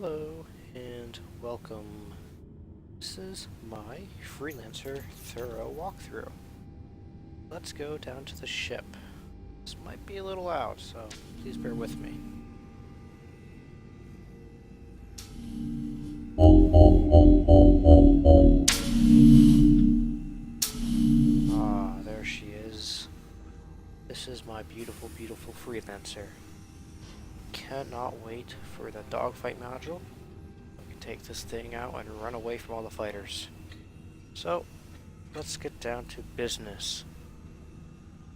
Hello and welcome. This is my Freelancer thorough walkthrough. Let's go down to the ship. This might be a little loud, so please bear with me. Ah, there she is. This is my beautiful, beautiful Freelancer. Cannot wait for the dogfight module. We can take this thing out and run away from all the fighters. So, let's get down to business.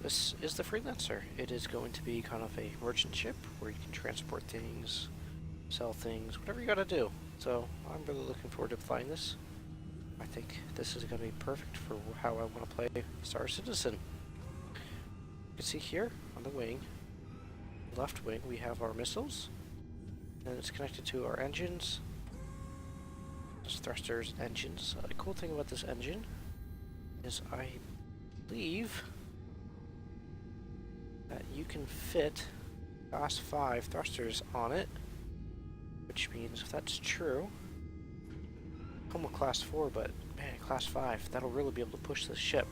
This is the Freelancer. It is going to be kind of a merchant ship where you can transport things, sell things, whatever you gotta do. So, I'm really looking forward to flying this. I think this is going to be perfect for how I want to play Star Citizen. You can see here on the wing, left wing, we have our missiles, and it's connected to our engines. There's thrusters and engines. The cool thing about this engine is I believe that you can fit Class 5 thrusters on it, which means if that's true, come with Class 4, but man, Class 5, that'll really be able to push this ship.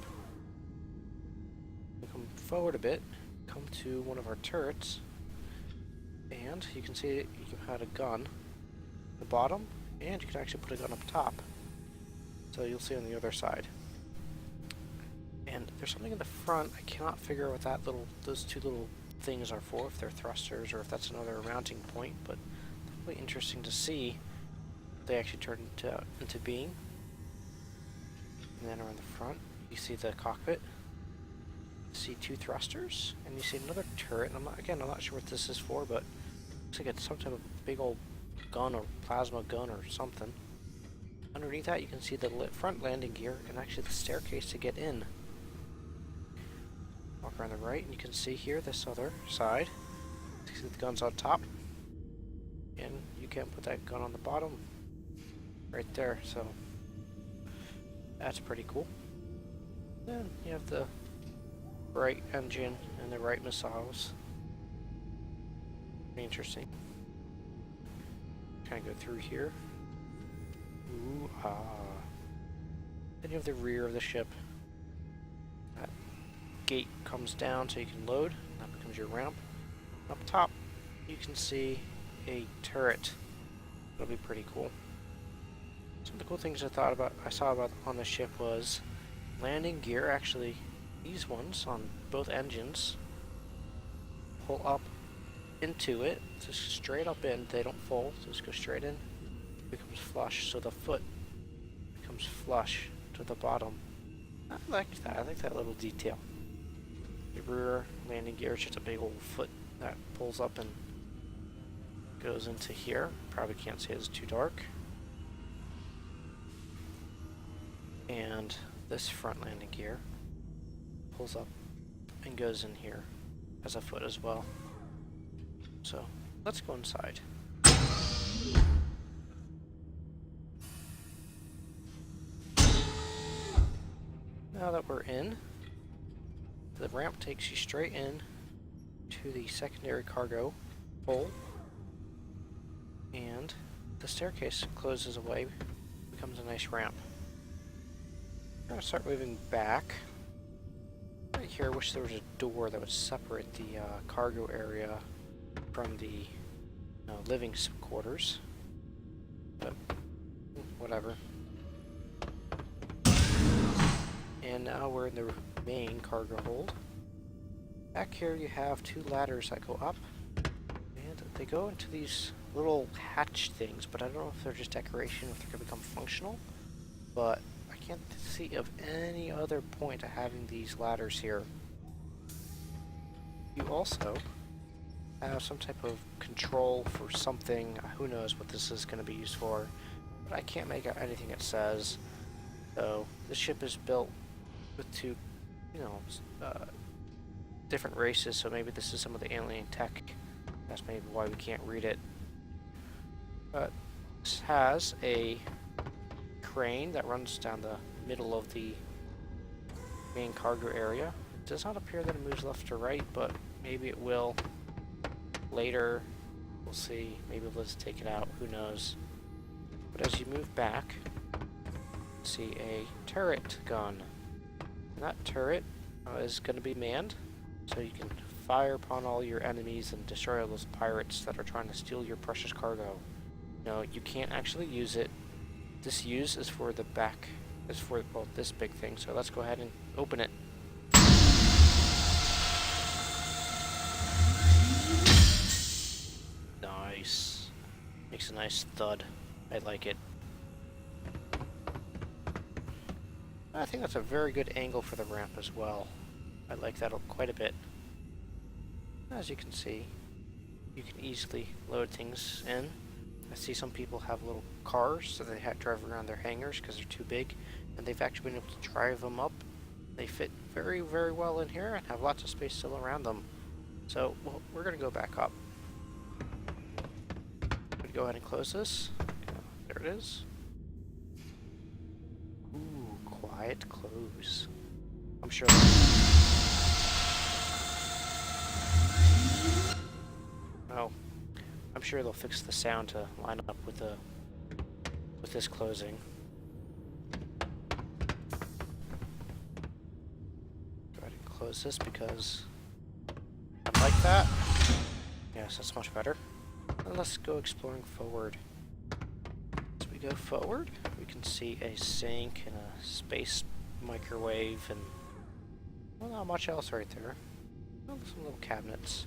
We'll come forward a bit, come to one of our turrets, and you can see you can add a gun at the bottom, and you can actually put a gun up top. So you'll see on the other side. And there's something in the front. I cannot figure out what those two little things are for, if they're thrusters or if that's another mounting point, but definitely interesting to see if they actually turn into being. And then around the front, you see the cockpit. You see two thrusters, and you see another turret. And I'm not sure what this is for, but it looks like it's some type of big old gun or plasma gun or something. Underneath that, you can see the front landing gear and actually the staircase to get in. Walk around the right, and you can see here this other side. You see the gun's on top, and you can put that gun on the bottom, right there. So that's pretty cool. Then you have the right engine and the right missiles. Pretty interesting. Kind of go through here. Ooh, ah. Then you have the rear of the ship. That gate comes down so you can load. That becomes your ramp. Up top, you can see a turret. That'll be pretty cool. Some of the cool things I saw about on the ship was landing gear. Actually, these ones on both engines pull up into it, just straight up in. They don't fold, just go straight in. It becomes flush, so the foot becomes flush to the bottom. I like that. I like that little detail. The rear landing gear is just a big old foot that pulls up and goes into here. Probably can't see it, it's too dark. And this front landing gear pulls up and goes in here as a foot as well. So let's go inside. Now that we're in, the ramp takes you straight in to the secondary cargo hole, and the staircase closes away, becomes a nice ramp. I'm going to start moving back. Right here, I wish there was a door that would separate the cargo area from the living quarters, but whatever. And now we're in the main cargo hold. Back here you have two ladders that go up, and they go into these little hatch things, but I don't know if they're just decoration or if they're going to become functional, but I can't see of any other point to having these ladders here. You also have some type of control for something. Who knows what this is going to be used for, but I can't make out anything it says. So this ship is built with two, different races, so maybe this is some of the alien tech. That's maybe why we can't read it. But this has a crane that runs down the middle of the main cargo area. It does not appear that it moves left or right, but maybe it will later We'll see. Maybe we'll just take it out. Who knows? But as you move back, see a turret gun. And that turret is going to be manned, so you can fire upon all your enemies and destroy all those pirates that are trying to steal your precious cargo. No, you can't actually use it. This use is for the back, is for, well, this big thing. So let's go ahead and open it. Nice. Makes a nice thud. I like it. I think that's a very good angle for the ramp as well. I like that quite a bit. As you can see, you can easily load things in. I see some people have little cars, so they drive around their hangars because they're too big, and they've actually been able to drive them up. They fit very, very well in here and have lots of space still around them. So, well, we're going to go back up. Go ahead and close this. There it is. Ooh, quiet close. I'm sure. Oh, I'm sure they'll fix the sound to line up with this closing. Go ahead and close this because I like that. Yes, that's much better. And let's go exploring forward. As we go forward, we can see a sink and a space microwave and, well, not much else right there. Oh, some little cabinets.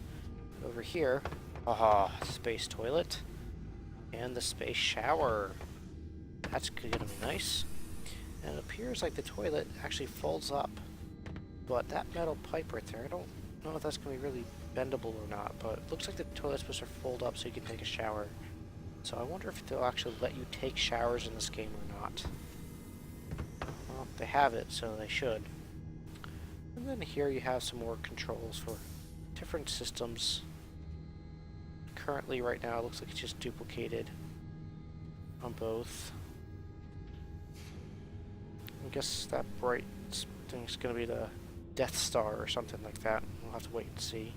Over here, aha, space toilet and the space shower. That's gonna be nice. And it appears like the toilet actually folds up, but that metal pipe right there, I don't know if that's gonna be really bendable or not, but it looks like the toilet's supposed to fold up so you can take a shower. So I wonder if they'll actually let you take showers in this game or not. Well, they have it, so they should. And then here you have some more controls for different systems. Currently, right now, it looks like it's just duplicated on both. I guess that bright thing's gonna be the Death Star or something like that. We'll have to wait and see.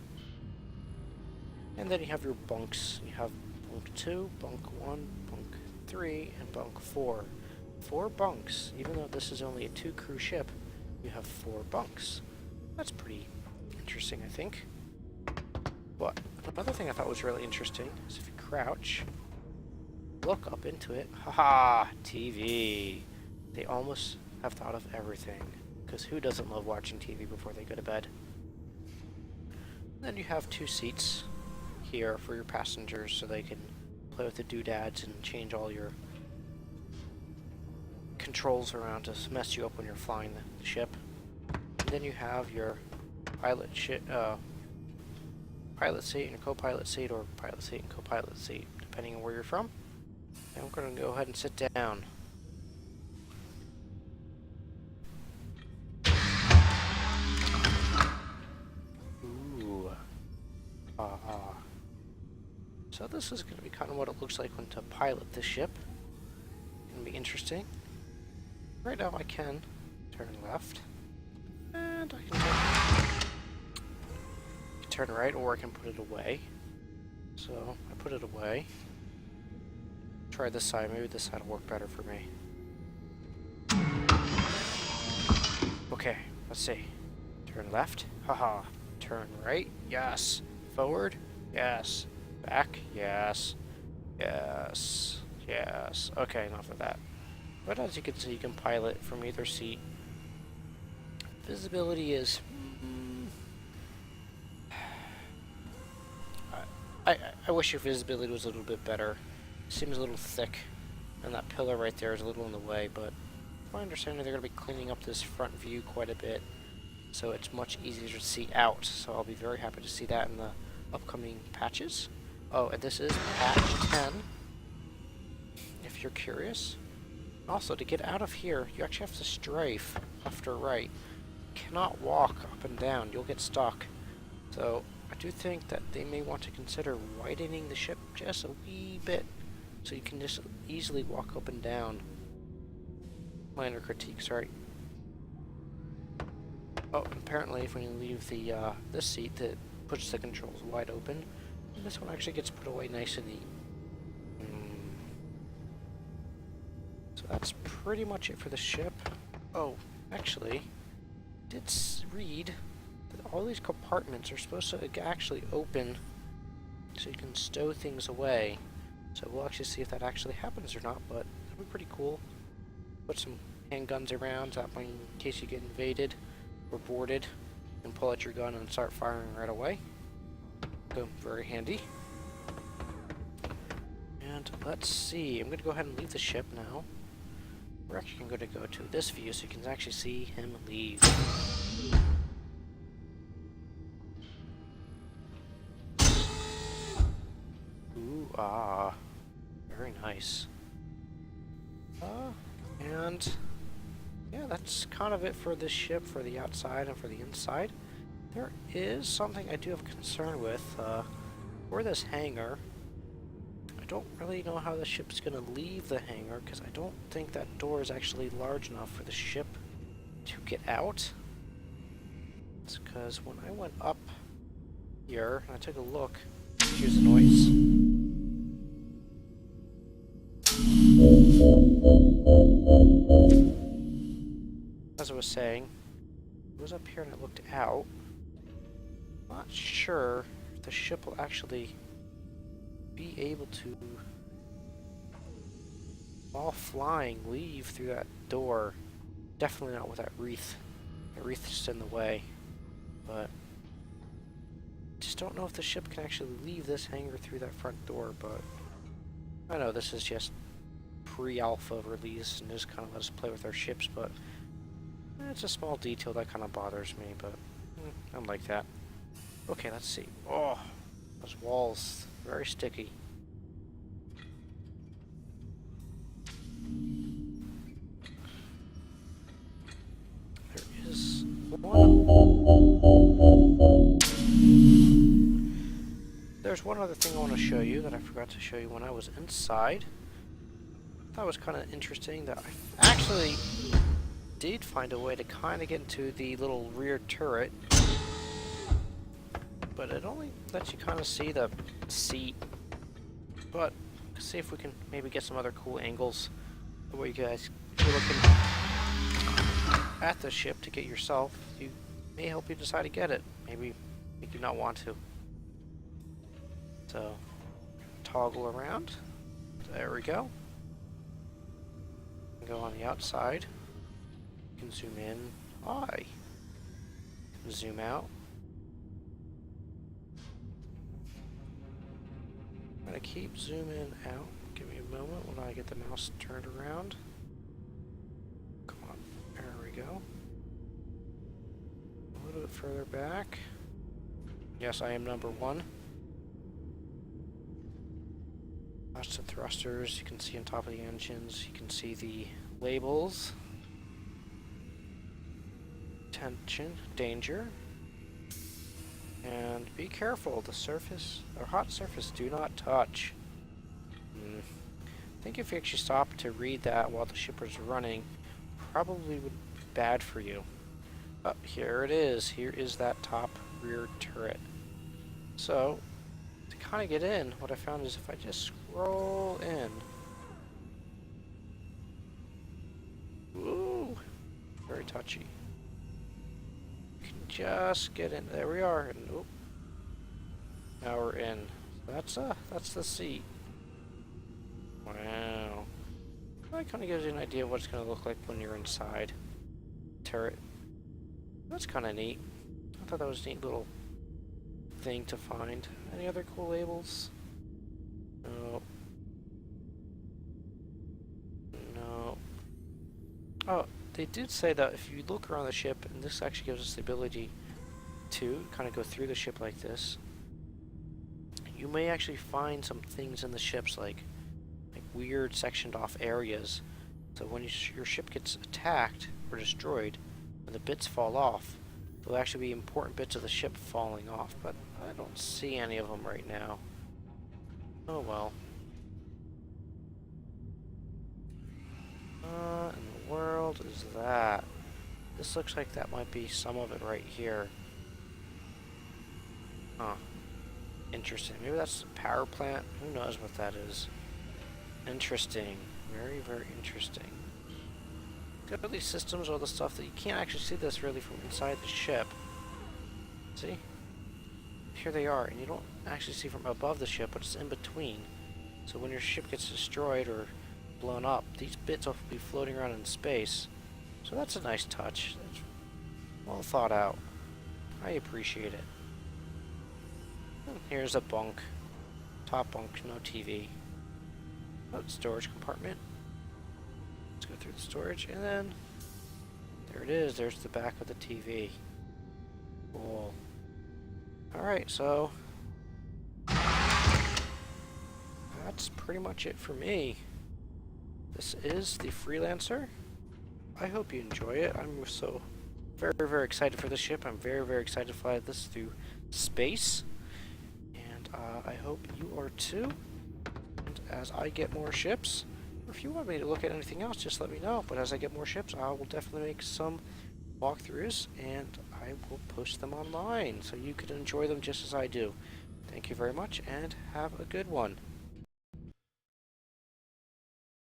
And then you have your bunks. You have bunk 2, bunk 1, bunk 3, and bunk 4. 4 bunks. Even though this is only a 2-crew ship, you have 4 bunks. That's pretty interesting, I think. But another thing I thought was really interesting is if you crouch, look up into it. Haha! TV! They almost have thought of everything. Because who doesn't love watching TV before they go to bed? Then you have 2 seats here for your passengers so they can play with the doodads and change all your controls around to mess you up when you're flying the ship. And then you have your pilot seat and co-pilot seat, or pilot seat and co-pilot seat, depending on where you're from. And we're going to go ahead and sit down. So this is going to be kind of what it looks like when to pilot this ship. It's going to be interesting. Right now I can turn left, and I can turn right, or I can put it away. So I put it away. Try this side, maybe this side will work better for me. Okay, let's see. Turn left, haha. Turn right, yes. Forward, yes. Back, yes. Yes. Yes. Okay, enough of that. But as you can see, you can pilot from either seat. Visibility is... I wish your visibility was a little bit better. It seems a little thick, and that pillar right there is a little in the way, but from my understanding, they're going to be cleaning up this front view quite a bit, so it's much easier to see out. So I'll be very happy to see that in the upcoming patches. Oh, and this is patch 10, if you're curious. Also, to get out of here, you actually have to strafe left or right. You cannot walk up and down, you'll get stuck. So, I do think that they may want to consider widening the ship just a wee bit, so you can just easily walk up and down. Minor critiques, right? Oh, apparently when you leave the this seat that puts the controls wide open, And this one actually gets put away nice and neat. So that's pretty much it for the ship. Oh, actually, I did read that all these compartments are supposed to actually open so you can stow things away. So we'll actually see if that actually happens or not, but that'd be pretty cool. Put some handguns around, that way in case you get invaded or boarded, and pull out your gun and start firing right away. So, very handy. And let's see, I'm going to go ahead and leave the ship now. We're actually going to go to this view so you can actually see him leave. Ooh, ah. Very nice. And yeah, that's kind of it for this ship, for the outside and for the inside. There is something I do have concern with. For this hangar, I don't really know how the ship's going to leave the hangar, because I don't think that door is actually large enough for the ship to get out. It's because when I went up here, and I took a look, here's the noise. As I was saying, I was up here and I looked out. Not sure if the ship will actually be able to, while flying, leave through that door. Definitely not with that wreath. The wreath is just in the way. But just don't know if the ship can actually leave this hangar through that front door. But I know this is just pre-alpha release and just kind of let us play with our ships, but it's a small detail that kind of bothers me, but I'm like that. Okay, let's see. Oh, those walls, very sticky. There is one. There's one other thing I want to show you that I forgot to show you when I was inside. That was kind of interesting that I actually did find a way to kind of get into the little rear turret, but it only lets you kind of see the seat. But let's see if we can maybe get some other cool angles where you guys are looking at the ship to get yourself. You may help you decide to get it. Maybe you do not want to. So toggle around. There we go. Go on the outside. You can zoom in. Hi. Zoom out. I'm gonna keep zooming out. Give me a moment when I get the mouse turned around. Come on. There we go. A little bit further back. Yes, I am number one. Lots of thrusters you can see on top of the engines. You can see the labels. Attention, danger. And be careful, the surface, or hot surface, do not touch. I think if you actually stop to read that while the ship was running, probably would be bad for you. Oh, here it is. Here is that top rear turret. So, to kind of get in, what I found is if I just scroll in. Ooh, very touchy. You can just get in. There we are. And oop, now we're in. That's the seat. Wow. That kind of gives you an idea of what it's going to look like when you're inside. Turret. That's kind of neat. I thought that was a neat little thing to find. Any other cool labels? No. No. Oh, they did say that if you look around the ship, and this actually gives us the ability to kind of go through the ship like this, you may actually find some things in the ships like weird sectioned off areas. So when your ship gets attacked or destroyed, when the bits fall off, there'll actually be important bits of the ship falling off, but I don't see any of them right now. Oh well. In the world is that? This looks like that might be some of it right here. Huh. Interesting. Maybe that's a power plant. Who knows what that is? Interesting. Very, very interesting. Look at these systems, all the stuff that you can't actually see this really from inside the ship. See? Here they are, and you don't actually see from above the ship, but it's in between. So when your ship gets destroyed or blown up, these bits will be floating around in space. So that's a nice touch. That's well thought out. I appreciate it. And here's a bunk. Top bunk, no TV. Oh, storage compartment. Let's go through the storage, and then there it is. There's the back of the TV. Cool. Alright, so that's pretty much it for me. This is the Freelancer. I hope you enjoy it. I'm so very, very excited for this ship. I'm very, very excited to fly this through space. And I hope you are too. And as I get more ships, or if you want me to look at anything else, just let me know. But as I get more ships, I will definitely make some walkthroughs, and I will post them online so you can enjoy them just as I do. Thank you very much, and have a good one.